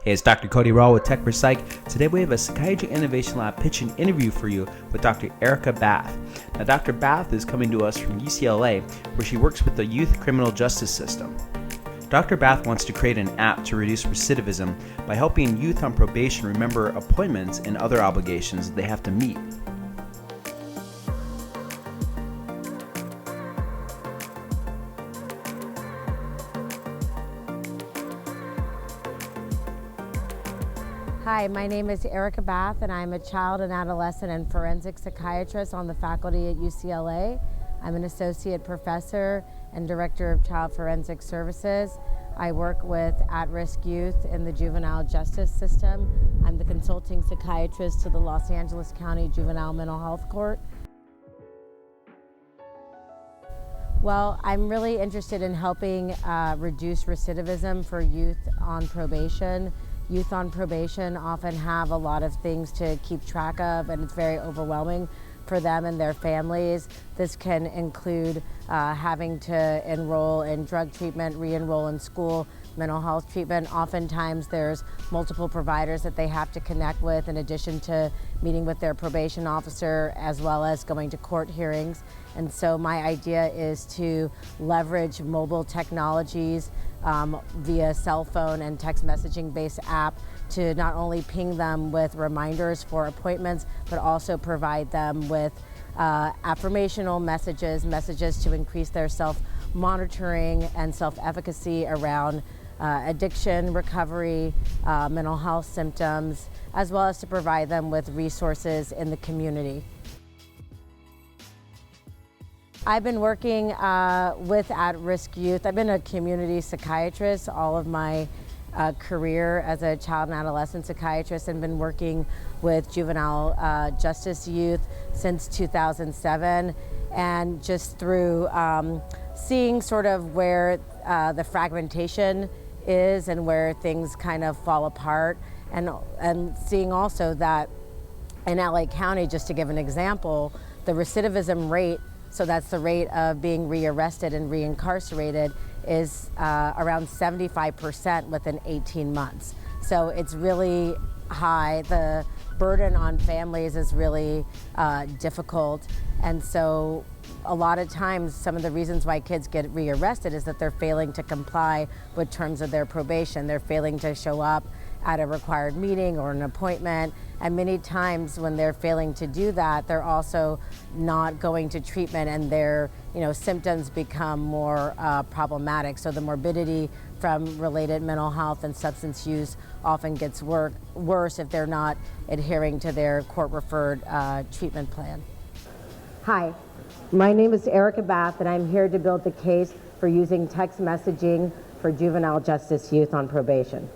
Hey, it's Dr. Cody Rall with Techforpsych. Today we have a Psychiatry Innovation Lab pitch and interview for you with Dr. Eraka Bath. Now, Dr. Bath is coming to us from UCLA, where she works with the youth criminal justice system. Dr. Bath wants to create an app to reduce recidivism by helping youth on probation remember appointments and other obligations they have to meet. Hi, my name is Eraka Bath, and I'm a child and adolescent and forensic psychiatrist on the faculty at UCLA. I'm an associate professor and director of child forensic services. I work with at-risk youth in the juvenile justice system. I'm the consulting psychiatrist to the Los Angeles County Juvenile Mental Health Court. Well, I'm really interested in helping reduce recidivism for youth on probation. Youth on probation often have a lot of things to keep track of, and it's very overwhelming for them and their families. This can include having to enroll in drug treatment, re-enroll in school, mental health treatment. Oftentimes there's multiple providers that they have to connect with, in addition to meeting with their probation officer, as well as going to court hearings. And so my idea is to leverage mobile technologies via cell phone and text messaging based app to not only ping them with reminders for appointments, but also provide them with affirmational messages to increase their self-monitoring and self-efficacy around addiction, recovery, mental health symptoms, as well as to provide them with resources in the community. I've been working with at-risk youth. I've been a community psychiatrist all of my career as a child and adolescent psychiatrist, and been working with juvenile justice youth since 2007. And just through seeing sort of where the fragmentation is and where things kind of fall apart, and seeing also that in LA County, just to give an example, the recidivism rate, so that's the rate of being rearrested and reincarcerated, is around 75% within 18 months. So it's really high. The burden on families is really difficult. And so a lot of times, some of the reasons why kids get rearrested is that they're failing to comply with terms of their probation. They're failing to show up at a required meeting or an appointment. And many times when they're failing to do that, they're also not going to treatment, and their symptoms become more problematic. So the morbidity from related mental health and substance use often gets worse if they're not adhering to their court-referred treatment plan. Hi, my name is Eraka Bath, and I'm here to build the case for using text messaging for juvenile justice youth on probation.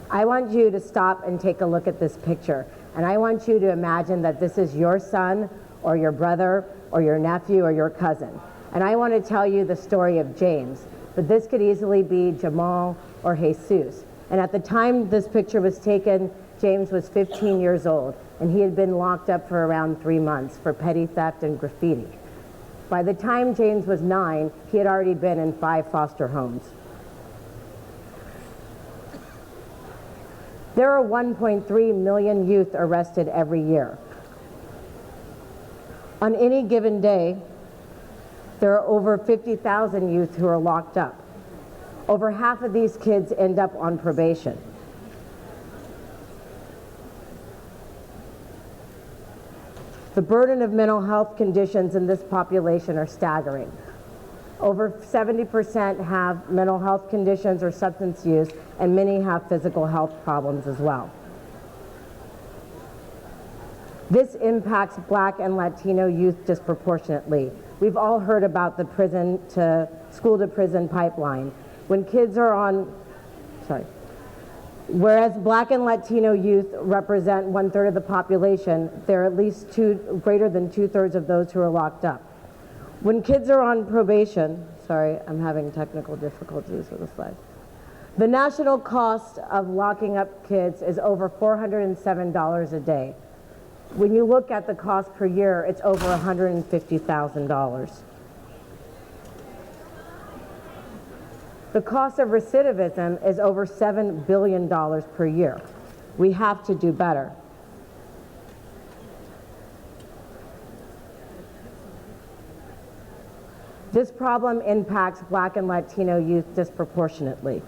I want you to stop and take a look at this picture, and I want you to imagine that this is your son or your brother or your nephew or your cousin. And I want to tell you the story of James, but this could easily be Jamal or Jesus. And at the time this picture was taken, James was 15 years old, and he had been locked up for around 3 months for petty theft and graffiti. By the time James was 9, he had already been in 5 foster homes. There are 1.3 million youth arrested every year. On any given day, there are over 50,000 youth who are locked up. Over half of these kids end up on probation. The burden of mental health conditions in this population are staggering. Over 70% have mental health conditions or substance use, and many have physical health problems as well. This impacts Black and Latino youth disproportionately. We've all heard about the school to prison pipeline. When kids are on, whereas Black and Latino youth represent 1/3 of the population, they're at least greater than 2/3 of those who are locked up. When kids are on probation, sorry, I'm having technical difficulties with the slide. The national cost of locking up kids is over $407 a day. When you look at the cost per year, it's over $150,000. The cost of recidivism is over $7 billion per year. We have to do better. This problem impacts Black and Latino youth disproportionately.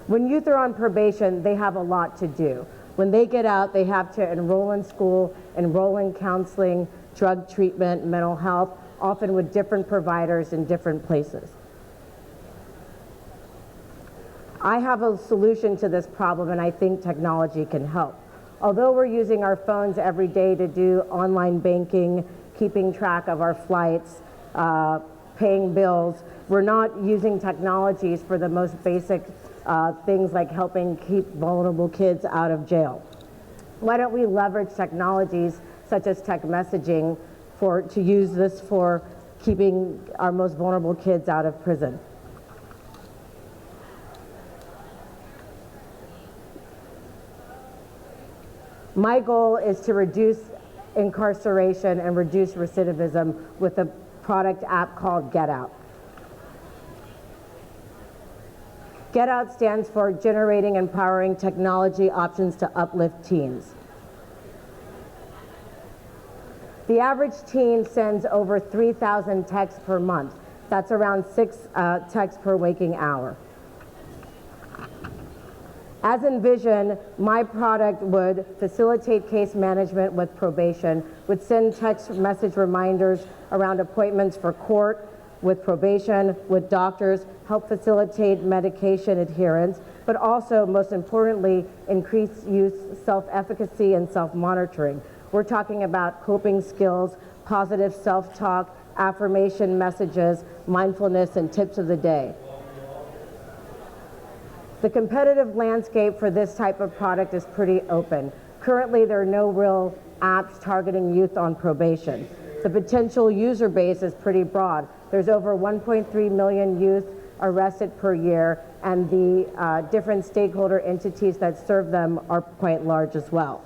When youth are on probation, they have a lot to do. When they get out, they have to enroll in school, enroll in counseling, drug treatment, mental health, often with different providers in different places. I have a solution to this problem, and I think technology can help. Although we're using our phones every day to do online banking, keeping track of our flights, paying bills, we're not using technologies for the most basic things like helping keep vulnerable kids out of jail. Why don't we leverage technologies such as text messaging to use this for keeping our most vulnerable kids out of prison? My goal is to reduce incarceration and reduce recidivism with a product app called Get Out. Get Out stands for Generating Empowering Technology Options to Uplift Teens. The average teen sends over 3,000 texts per month. That's around 6 texts per waking hour. As envisioned, my product would facilitate case management with probation, would send text message reminders around appointments for court, with probation, with doctors, help facilitate medication adherence, but also, most importantly, increase youth self-efficacy and self-monitoring. We're talking about coping skills, positive self-talk, affirmation messages, mindfulness, and tips of the day. The competitive landscape for this type of product is pretty open. Currently, there are no real apps targeting youth on probation. The potential user base is pretty broad. There's over 1.3 million youth arrested per year, and the different stakeholder entities that serve them are quite large as well.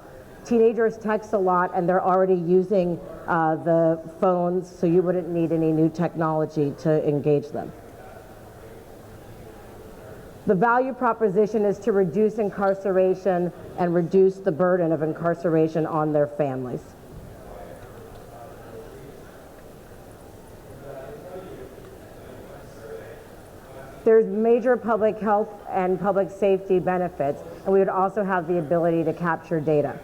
Teenagers text a lot, and they're already using the phones, so you wouldn't need any new technology to engage them. The value proposition is to reduce incarceration and reduce the burden of incarceration on their families. There's major public health and public safety benefits, and we would also have the ability to capture data.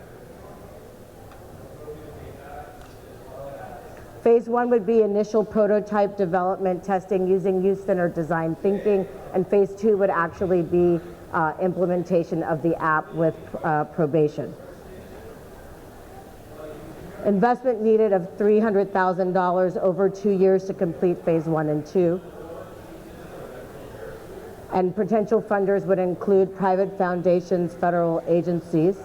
Phase 1 would be initial prototype development testing using youth-centered design thinking, and phase 2 would actually be implementation of the app with probation. Investment needed of $300,000 over 2 years to complete phase 1 and 2. And potential funders would include private foundations, federal agencies.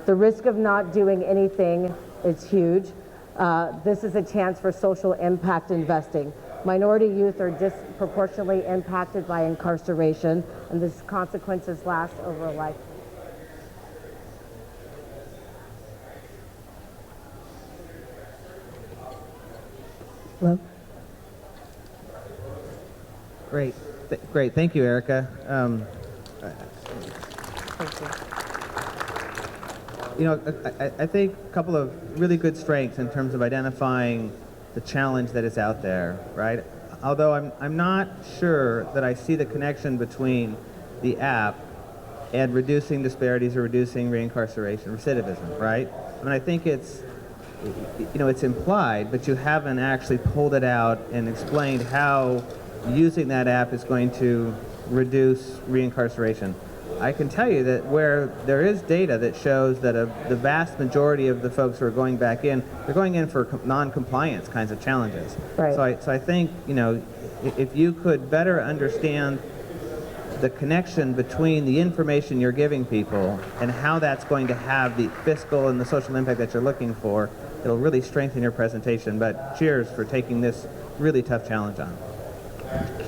The risk of not doing anything is huge. This is a chance for social impact investing. Minority youth are disproportionately impacted by incarceration, and these consequences last over a life. Hello? Great. Great. Thank you, Erika. Thank you. You know, I think a couple of really good strengths in terms of identifying the challenge that is out there, right? Although I'm not sure that I see the connection between the app and reducing disparities or reducing reincarceration, recidivism, right? I mean, I think it's, you know, it's implied, but you haven't actually pulled it out and explained how using that app is going to reduce reincarceration. I can tell you that where there is data that shows that the vast majority of the folks who are going back in, they're going in for non-compliance kinds of challenges. Right. So I think, you know, if you could better understand the connection between the information you're giving people and how that's going to have the fiscal and the social impact that you're looking for, it'll really strengthen your presentation. But cheers for taking this really tough challenge on.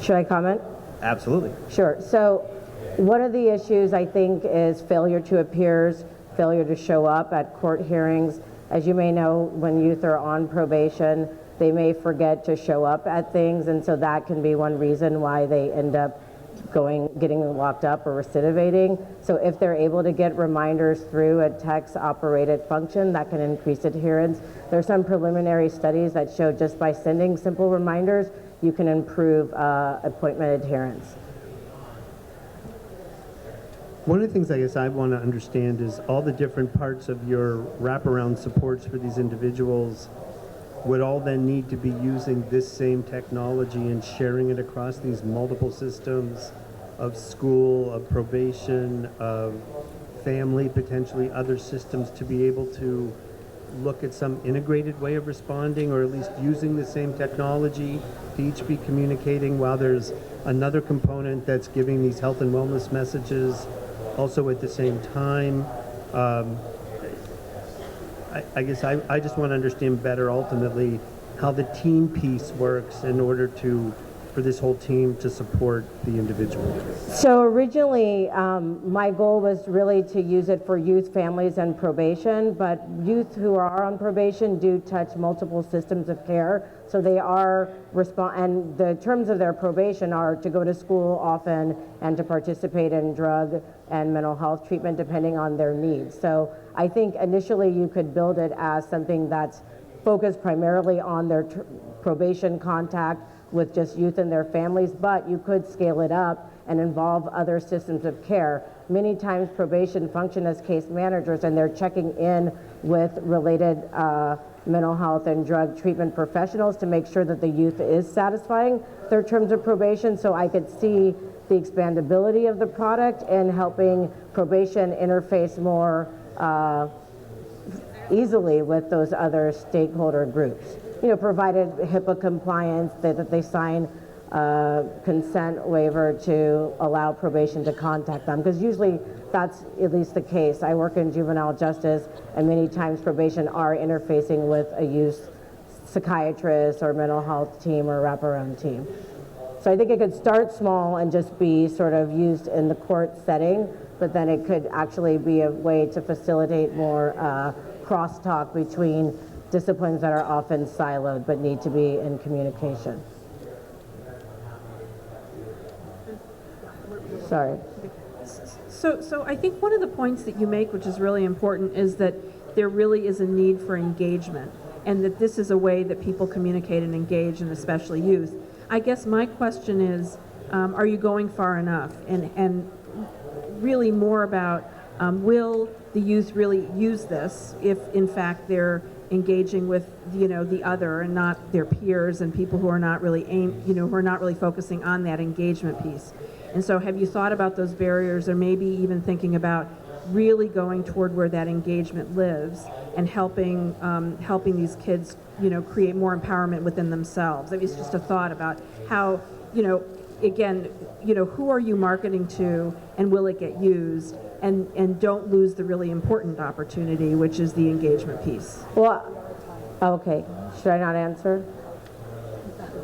Should I comment? Absolutely. Sure. So one of the issues, I think, is failure to appear, failure to show up at court hearings. As you may know, when youth are on probation, they may forget to show up at things, and so that can be one reason why they end up getting locked up or recidivating. So if they're able to get reminders through a text-operated function, that can increase adherence. There are some preliminary studies that show just by sending simple reminders, you can improve appointment adherence. One of the things I guess I want to understand is all the different parts of your wraparound supports for these individuals would all then need to be using this same technology and sharing it across these multiple systems of school, of probation, of family, potentially other systems, to be able to look at some integrated way of responding, or at least using the same technology to each be communicating, while there's another component that's giving these health and wellness messages also at the same time. I guess I just want to understand better ultimately how the team piece works in order for this whole team to support the individual. So originally, my goal was really to use it for youth, families, and probation, but youth who are on probation do touch multiple systems of care. So they are and the terms of their probation are to go to school often and to participate in drug and mental health treatment depending on their needs. So I think initially you could build it as something that's focused primarily on their probation contact with just youth and their families, but you could scale it up and involve other systems of care. Many times probation function as case managers, and they're checking in with related mental health and drug treatment professionals to make sure that the youth is satisfying their terms of probation. So I could see the expandability of the product and helping probation interface more easily with those other stakeholder groups. You know, provided HIPAA compliance, that they sign a consent waiver to allow probation to contact them, because usually that's at least the case. I work in juvenile justice, and many times probation are interfacing with a youth psychiatrist or mental health team or wraparound team. So I think it could start small and just be sort of used in the court setting, but then it could actually be a way to facilitate more crosstalk between disciplines that are often siloed but need to be in communication. Sorry. So I think one of the points that you make, which is really important, is that there really is a need for engagement, and that this is a way that people communicate and engage, and especially youth. I guess my question is, are you going far enough? And really more about, will the youth really use this if in fact they're engaging with, you know, the other and not their peers and people who are not really who are not really focusing on that engagement piece? And so have you thought about those barriers, or maybe even thinking about really going toward where that engagement lives and helping these kids, you know, create more empowerment within themselves? I mean, it's just a thought about how, you know, again, you know, who are you marketing to, and will it get used? And don't lose the really important opportunity, which is the engagement piece. Well, okay, should I not answer?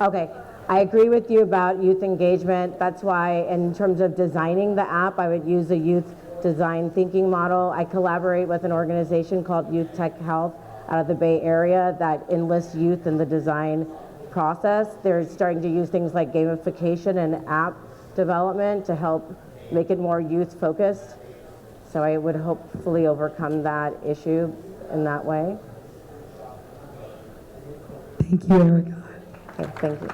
Okay, I agree with you about youth engagement. That's why in terms of designing the app, I would use a youth design thinking model. I collaborate with an organization called Youth Tech Health out of the Bay Area that enlists youth in the design process. They're starting to use things like gamification and app development to help make it more youth focused. So I would hopefully overcome that issue in that way. Thank you, Erika. Okay, thank you.